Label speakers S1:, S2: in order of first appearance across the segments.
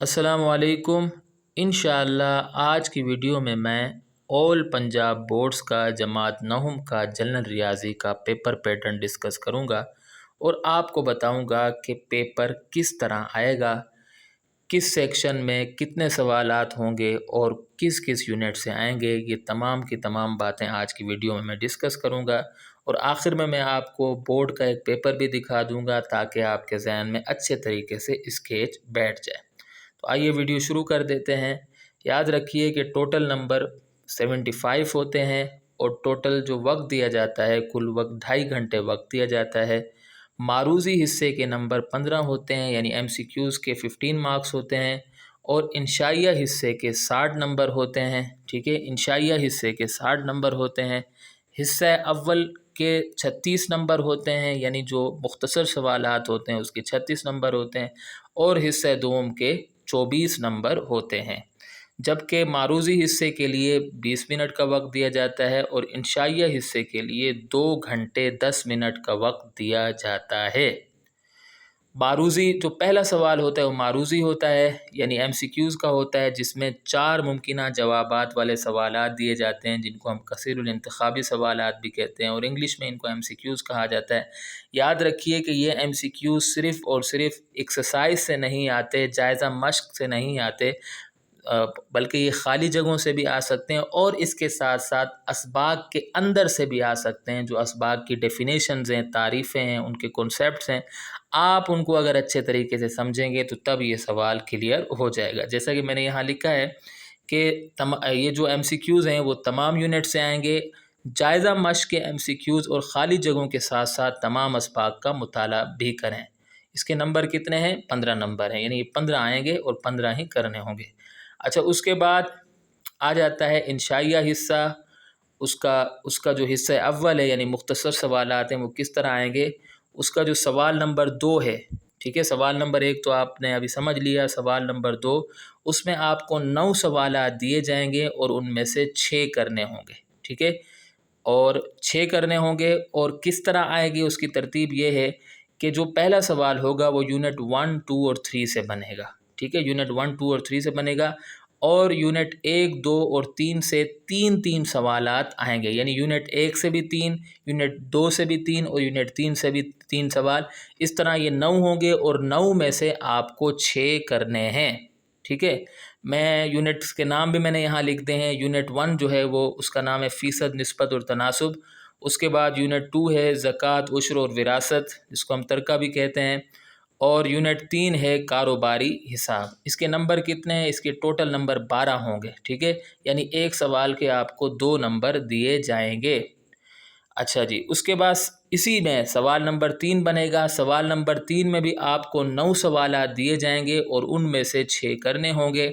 S1: السلام علیکم۔ انشاءاللہ آج کی ویڈیو میں آل پنجاب بورڈز کا جماعت نہم کا جنرل ریاضی کا پیپر پیٹرن ڈسکس کروں گا اور آپ کو بتاؤں گا کہ پیپر کس طرح آئے گا، کس سیکشن میں کتنے سوالات ہوں گے اور کس کس یونٹ سے آئیں گے۔ یہ تمام کی تمام باتیں آج کی ویڈیو میں ڈسکس کروں گا اور آخر میں آپ کو بورڈ کا ایک پیپر بھی دکھا دوں گا تاکہ آپ کے ذہن میں اچھے طریقے سے اسکیچ بیٹھ جائے۔ تو آئیے ویڈیو شروع کر دیتے ہیں۔ یاد رکھیے کہ ٹوٹل نمبر 75 ہوتے ہیں اور ٹوٹل جو وقت دیا جاتا ہے کل وقت 2.5 گھنٹے وقت دیا جاتا ہے۔ معروضی حصے کے نمبر 15 ہوتے ہیں، یعنی ایم سی کیوز کے 15 مارکس ہوتے ہیں اور انشائیہ حصے کے 60 نمبر ہوتے ہیں۔ ٹھیک ہے، انشائیہ حصے کے 60 نمبر ہوتے ہیں۔ حصہ اول کے 36 نمبر ہوتے ہیں، یعنی جو مختصر سوالات ہوتے ہیں اس کے 36 نمبر ہوتے ہیں اور حصہ دوم کے 24 نمبر ہوتے ہیں، جبکہ معروضی حصے کے لیے 20 منٹ کا وقت دیا جاتا ہے اور انشائیہ حصے کے لیے 2 گھنٹے 10 منٹ کا وقت دیا جاتا ہے۔ معروضی جو پہلا سوال ہوتا ہے وہ معروضی ہوتا ہے، یعنی ایم سی کیوز کا ہوتا ہے، جس میں 4 ممکنہ جوابات والے سوالات دیے جاتے ہیں، جن کو ہم کثیر الانتخابی سوالات بھی کہتے ہیں اور انگلش میں ان کو ایم سی کیوز کہا جاتا ہے۔ یاد رکھیے کہ یہ ایم سی کیوز صرف اور صرف ایکسرسائز سے نہیں آتے، جائزہ مشق سے نہیں آتے، بلکہ یہ خالی جگہوں سے بھی آ سکتے ہیں اور اس کے ساتھ ساتھ اسباق کے اندر سے بھی آ سکتے ہیں۔ جو اسباق کی ڈیفینیشنز ہیں، تعریفیں ہیں، ان کے کنسیپٹس ہیں، آپ ان کو اگر اچھے طریقے سے سمجھیں گے تو تب یہ سوال کلیئر ہو جائے گا۔ جیسا کہ میں نے یہاں لکھا ہے کہ یہ جو ایم سی کیوز ہیں وہ تمام یونٹ سے آئیں گے۔ جائزہ مشق کے ایم سی کیوز اور خالی جگہوں کے ساتھ ساتھ تمام اسباق کا مطالعہ بھی کریں۔ اس کے نمبر کتنے ہیں؟ 15 نمبر ہیں، یعنی 15 آئیں گے اور 15 ہی کرنے ہوں گے۔ اچھا، اس کے بعد آ جاتا ہے انشائیہ حصہ۔ اس کا جو حصہ اول ہے، یعنی مختصر سوالات ہیں، وہ کس طرح آئیں گے؟ اس کا جو سوال نمبر 2 ہے، ٹھیک ہے، سوال نمبر 1 تو آپ نے ابھی سمجھ لیا، سوال نمبر 2 اس میں آپ کو 9 سوالات دیے جائیں گے اور ان میں سے 6 کرنے ہوں گے، ٹھیک ہے، اور 6 کرنے ہوں گے۔ اور کس طرح آئے گی؟ اس کی ترتیب یہ ہے کہ جو پہلا سوال ہوگا وہ یونٹ 1، 2 اور 3 سے بنے گا، ٹھیک ہے، یونٹ 1، 2 اور 3 سے بنے گا اور یونٹ 1، 2 اور 3 سے 3 سوالات آئیں گے، یعنی یونٹ 1 سے بھی 3، یونٹ 2 سے بھی 3 اور یونٹ 3 سے بھی 3 سوال۔ اس طرح یہ 9 ہوں گے اور 9 میں سے آپ کو 6 کرنے ہیں، ٹھیک ہے۔ میں یونٹس کے نام بھی میں نے یہاں لکھ دے ہیں۔ یونٹ 1 جو ہے وہ اس کا نام ہے فیصد، نسبت اور تناسب۔ اس کے بعد یونٹ 2 ہے زکوٰۃ، عشر اور وراثت، جس کو ہم ترکہ بھی کہتے ہیں، اور یونٹ 3 ہے کاروباری حساب۔ اس کے نمبر کتنے ہیں؟ اس کے ٹوٹل نمبر 12 ہوں گے، ٹھیک ہے، یعنی ایک سوال کے آپ کو 2 نمبر دیے جائیں گے۔ اچھا جی، اس کے بعد اسی میں سوال نمبر 3 بنے گا۔ سوال نمبر 3 میں بھی آپ کو 9 سوالات دیے جائیں گے اور ان میں سے 6 کرنے ہوں گے۔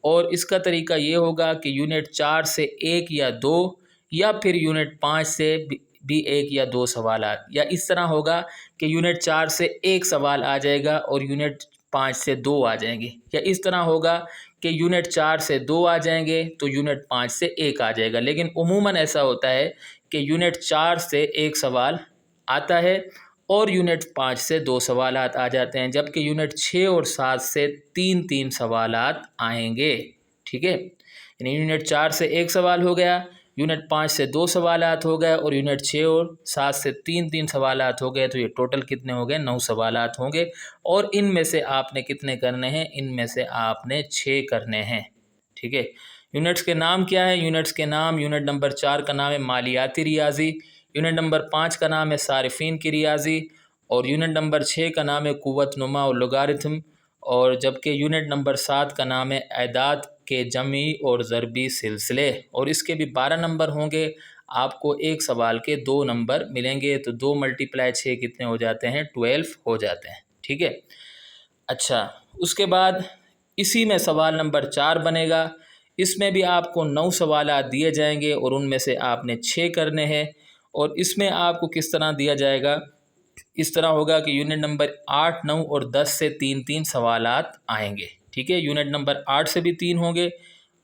S1: اور اس کا طریقہ یہ ہوگا کہ یونٹ 4 سے 1 یا 2 یا پھر یونٹ 5 سے بھی 1 یا 2 سوالات، یا اس طرح ہوگا کہ یونٹ 4 سے 1 سوال آ جائے گا اور یونٹ 5 سے 2 آ جائیں گے، یا اس طرح ہوگا کہ یونٹ 4 سے 2 آ جائیں گے تو یونٹ 5 سے 1 آ جائے گا۔ لیکن عموماً ایسا ہوتا ہے کہ یونٹ 4 سے 1 سوال آتا ہے اور یونٹ 5 سے 2 سوالات آ جاتے ہیں، جبکہ یونٹ 6 اور 7 سے 3 سوالات آئیں گے، ٹھیک ہے، یعنی یونٹ 4 سے 1 سوال ہو گیا، یونٹ 5 سے 2 سوالات ہو گئے اور یونٹ 6 اور 7 سے 3 سوالات ہو گئے، تو یہ ٹوٹل کتنے ہو گئے؟ 9 سوالات ہوں گے اور ان میں سے آپ نے کتنے کرنے ہیں؟ ان میں سے آپ نے 6 کرنے ہیں، ٹھیک ہے۔ یونٹس کے نام کیا ہے؟ یونٹس کے نام، یونٹ نمبر 4 کا نام ہے مالیاتی ریاضی، یونٹ نمبر 5 کا نام ہے صارفین کی ریاضی اور یونٹ نمبر 6 کا نام ہے قوت نما اور لوگارتھم، اور جبکہ یونٹ نمبر 7 کا نام ہے اعداد کے جمعی اور ضربی سلسلے، اور اس کے بھی 12 نمبر ہوں گے۔ آپ کو ایک سوال کے 2 نمبر ملیں گے، تو 2 × 6 کتنے ہو جاتے ہیں؟ 12 ہو جاتے ہیں، ٹھیک ہے۔ اچھا، اس کے بعد اسی میں سوال نمبر 4 بنے گا۔ اس میں بھی آپ کو 9 سوالات دیے جائیں گے اور ان میں سے آپ نے 6 کرنے ہیں، اور اس میں آپ کو کس طرح دیا جائے گا؟ اس طرح ہوگا کہ یونٹ نمبر 8، 9 اور 10 سے 3 سوالات آئیں گے، ٹھیک ہے، یونٹ نمبر 8 سے بھی 3 ہوں گے،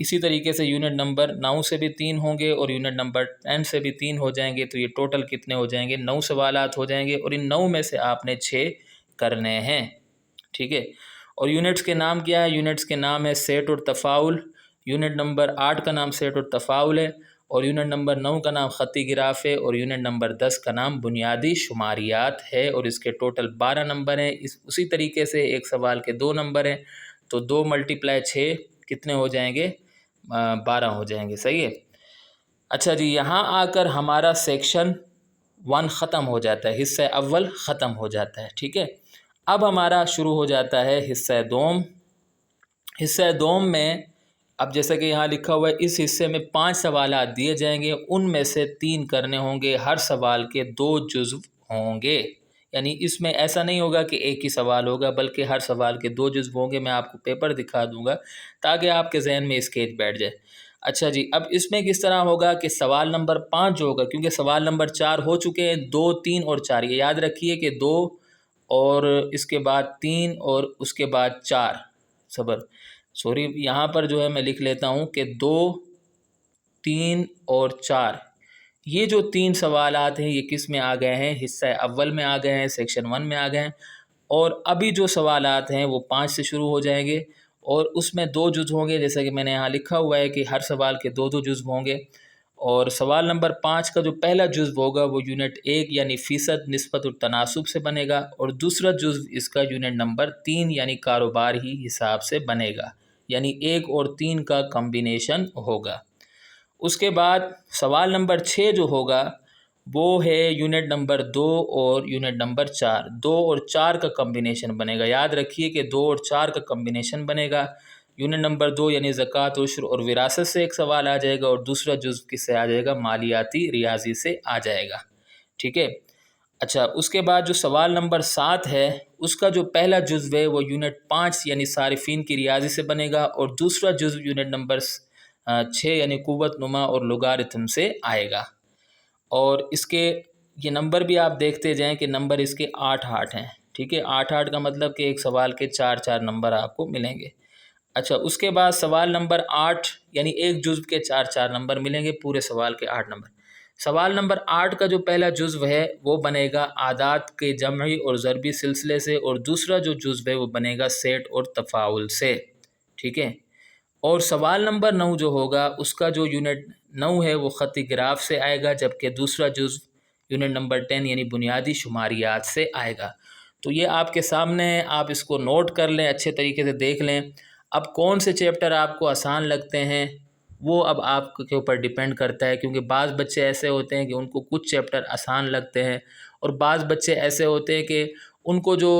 S1: اسی طریقے سے یونٹ نمبر 9 سے بھی 3 ہوں گے اور یونٹ نمبر 10 سے بھی 3 ہو جائیں گے، تو یہ ٹوٹل کتنے ہو جائیں گے؟ 9 سوالات ہو جائیں گے اور ان 9 میں سے آپ نے 6 کرنے ہیں، ٹھیک ہے۔ اور یونٹس کے نام کیا ہے؟ یونٹس کے نام ہے سیٹ اور تفاعل. یونٹ نمبر 8 کا نام سیٹ اور تفاعل ہے، اور یونٹ نمبر 9 کا نام خطی گراف ہے، اور یونٹ نمبر 10 کا نام بنیادی شماریات ہے، اور اس کے ٹوٹل 12 نمبر ہیں. اسی طریقے سے ایک سوال کے 2 نمبر ہیں، تو 2 × 6 کتنے ہو جائیں گے؟ 12 ہو جائیں گے. صحیح ہے. اچھا جی، یہاں آ کر ہمارا سیکشن 1 ختم ہو جاتا ہے، حصہ اول ختم ہو جاتا ہے. ٹھیک ہے. اب ہمارا شروع ہو جاتا ہے حصہ دوم. حصہ دوم میں اب جیسا کہ یہاں لکھا ہوا ہے، اس حصے میں 5 سوالات دیے جائیں گے، ان میں سے 3 کرنے ہوں گے، ہر سوال کے 2 جزو ہوں گے. یعنی اس میں ایسا نہیں ہوگا کہ ایک ہی سوال ہوگا، بلکہ ہر سوال کے 2 جزو ہوں گے. میں آپ کو پیپر دکھا دوں گا تاکہ آپ کے ذہن میں اسکیچ بیٹھ جائے. اچھا جی، اب اس میں کس طرح ہوگا کہ سوال نمبر 5 جو ہوگا، کیونکہ سوال نمبر 4 ہو چکے ہیں، 2، 3 اور 4. یہ یاد رکھیے کہ 2 اور اس کے بعد 3 اور اس کے بعد 4 سوری یہاں پر جو ہے میں لکھ لیتا ہوں کہ 2، 3 اور 4. یہ جو 3 سوالات ہیں یہ کس میں آ گئے ہیں؟ حصہ اول میں آ گئے ہیں، سیکشن 1 میں آ گئے ہیں. اور ابھی جو سوالات ہیں وہ 5 سے شروع ہو جائیں گے، اور اس میں 2 جزو ہوں گے، جیسا کہ میں نے یہاں لکھا ہوا ہے کہ ہر سوال کے 2 جزو ہوں گے. اور سوال نمبر 5 کا جو پہلا جزو ہوگا وہ یونٹ 1 یعنی فیصد نسبت اور تناسب سے بنے گا، اور دوسرا جزو اس کا یونٹ نمبر 3 یعنی کاروبار ہی حساب سے بنے گا، یعنی 1 اور 3 کا کمبینیشن ہوگا. اس کے بعد سوال نمبر 6 جو ہوگا وہ ہے یونٹ نمبر 2 اور یونٹ نمبر 4. 2 اور 4 کا کمبینیشن بنے گا. یاد رکھیے کہ 2 اور 4 کا کمبینیشن بنے گا. یونٹ نمبر 2 یعنی زکوٰۃ، عشر اور وراثت سے ایک سوال آ جائے گا، اور دوسرا جزو کس سے آ جائے گا؟ مالیاتی ریاضی سے آ جائے گا. ٹھیک ہے. اچھا، اس کے بعد جو سوال نمبر 7 ہے اس کا جو پہلا جزو ہے وہ یونٹ 5 یعنی صارفین کی ریاضی سے بنے گا، اور دوسرا جزو یونٹ نمبر 6 یعنی قوت نما اور لوگارتھم سے آئے گا. اور اس کے یہ نمبر بھی آپ دیکھتے جائیں کہ نمبر اس کے 8 ہیں. ٹھیک ہے. 8 کا مطلب کہ ایک سوال کے 4 نمبر آپ کو ملیں گے. اچھا، اس کے بعد سوال نمبر 8 یعنی ایک جزو کے 4 نمبر ملیں گے، پورے سوال کے 8 نمبر. سوال نمبر 8 کا جو پہلا جزو ہے وہ بنے گا اعداد کے جمعی اور ضربی سلسلے سے، اور دوسرا جو جزو ہے وہ بنے گا سیٹ اور تفاعل سے. ٹھیک ہے. اور سوال نمبر 9 جو ہوگا اس کا جو یونٹ 9 ہے وہ خطی گراف سے آئے گا، جبکہ دوسرا جزو یونٹ نمبر 10 یعنی بنیادی شماریات سے آئے گا. تو یہ آپ کے سامنے، آپ اس کو نوٹ کر لیں، اچھے طریقے سے دیکھ لیں. اب کون سے چیپٹر آپ کو آسان لگتے ہیں وہ اب آپ کے اوپر ڈیپینڈ کرتا ہے، کیونکہ بعض بچے ایسے ہوتے ہیں کہ ان کو کچھ چیپٹر آسان لگتے ہیں، اور بعض بچے ایسے ہوتے ہیں کہ ان کو جو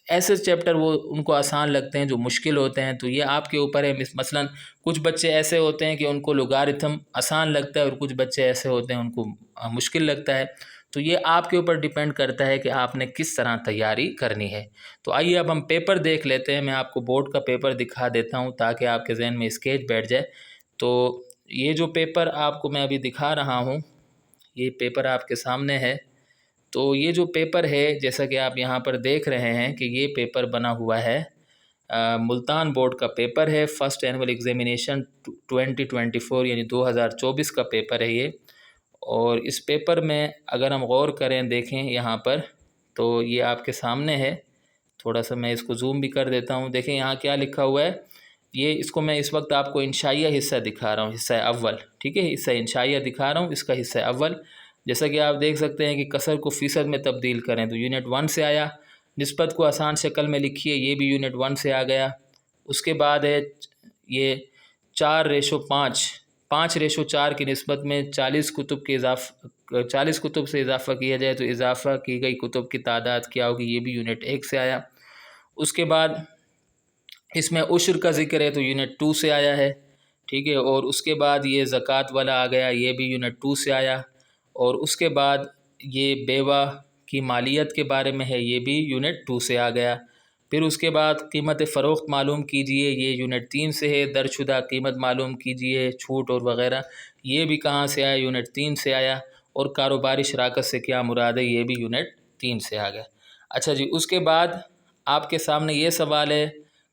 S1: ایسے چیپٹر وہ ان کو آسان لگتے ہیں جو مشکل ہوتے ہیں. تو یہ آپ کے اوپر ہے. مثلا کچھ بچے ایسے ہوتے ہیں کہ ان کو لوگارتھم آسان لگتا ہے، اور کچھ بچے ایسے ہوتے ہیں ان کو مشکل لگتا ہے. تو یہ آپ کے اوپر ڈیپینڈ کرتا ہے کہ آپ نے کس طرح تیاری کرنی ہے. تو آئیے اب ہم پیپر دیکھ لیتے ہیں. میں آپ کو بورڈ کا پیپر دکھا دیتا ہوں تاکہ آپ کے ذہن میں اسکیچ بیٹھ جائے. تو یہ جو پیپر آپ کو میں ابھی دکھا رہا ہوں، یہ پیپر آپ کے سامنے ہے. تو یہ جو پیپر ہے جیسا کہ آپ یہاں پر دیکھ رہے ہیں کہ یہ پیپر بنا ہوا ہے ملتان بورڈ کا پیپر ہے. فرسٹ اینول ایگزامینیشن 2024 یعنی 2024 کا پیپر ہے یہ. اور اس پیپر میں اگر ہم غور کریں، دیکھیں یہاں پر، تو یہ آپ کے سامنے ہے. تھوڑا سا میں اس کو زوم بھی کر دیتا ہوں. دیکھیں یہاں کیا لکھا ہوا ہے. یہ اس کو میں اس وقت آپ کو انشائیہ حصہ دکھا رہا ہوں، حصہ اول. ٹھیک ہے. حصہ انشائیہ دکھا رہا ہوں، اس کا حصہ اول. جیسا کہ آپ دیکھ سکتے ہیں کہ کسر کو فیصد میں تبدیل کریں تو یونٹ 1 سے آیا. نسبت کو آسان شکل میں لکھیے، یہ بھی یونٹ 1 سے آ گیا. اس کے بعد ہے یہ 4:5، 5:4 کی نسبت میں 40 کتب سے اضافہ کیا جائے تو اضافہ کی گئی کتب کی تعداد کیا ہوگی، یہ بھی یونٹ 1 سے آیا. اس کے بعد اس میں عشر کا ذکر ہے تو یونٹ 2 سے آیا ہے. ٹھیک ہے. اور اس کے بعد یہ زکوٰۃ والا آ گیا، یہ بھی یونٹ 2 سے آیا. اور اس کے بعد یہ بیوہ کی مالیت کے بارے میں ہے، یہ بھی یونٹ 2 سے آ گیا. پھر اس کے بعد قیمت فروخت معلوم کیجئے، یہ یونٹ 3 سے ہے. درج شدہ قیمت معلوم کیجئے، چھوٹ اور وغیرہ، یہ بھی کہاں سے آیا؟ یونٹ 3 سے آیا. اور کاروباری شراکت سے کیا مراد ہے، یہ بھی یونٹ 3 سے آ گیا. اچھا جی، اس کے بعد آپ کے سامنے یہ سوال ہے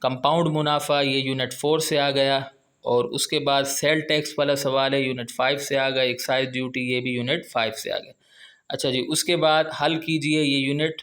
S1: کمپاؤنڈ منافع، یہ یونٹ 4 سے آ گیا. اور اس کے بعد سیل ٹیکس والا سوال ہے، یونٹ 5 سے آ گیا. ایکسائز ڈیوٹی، یہ بھی یونٹ 5 سے آ گیا. اچھا جی، اس کے بعد حل کیجئے، یہ یونٹ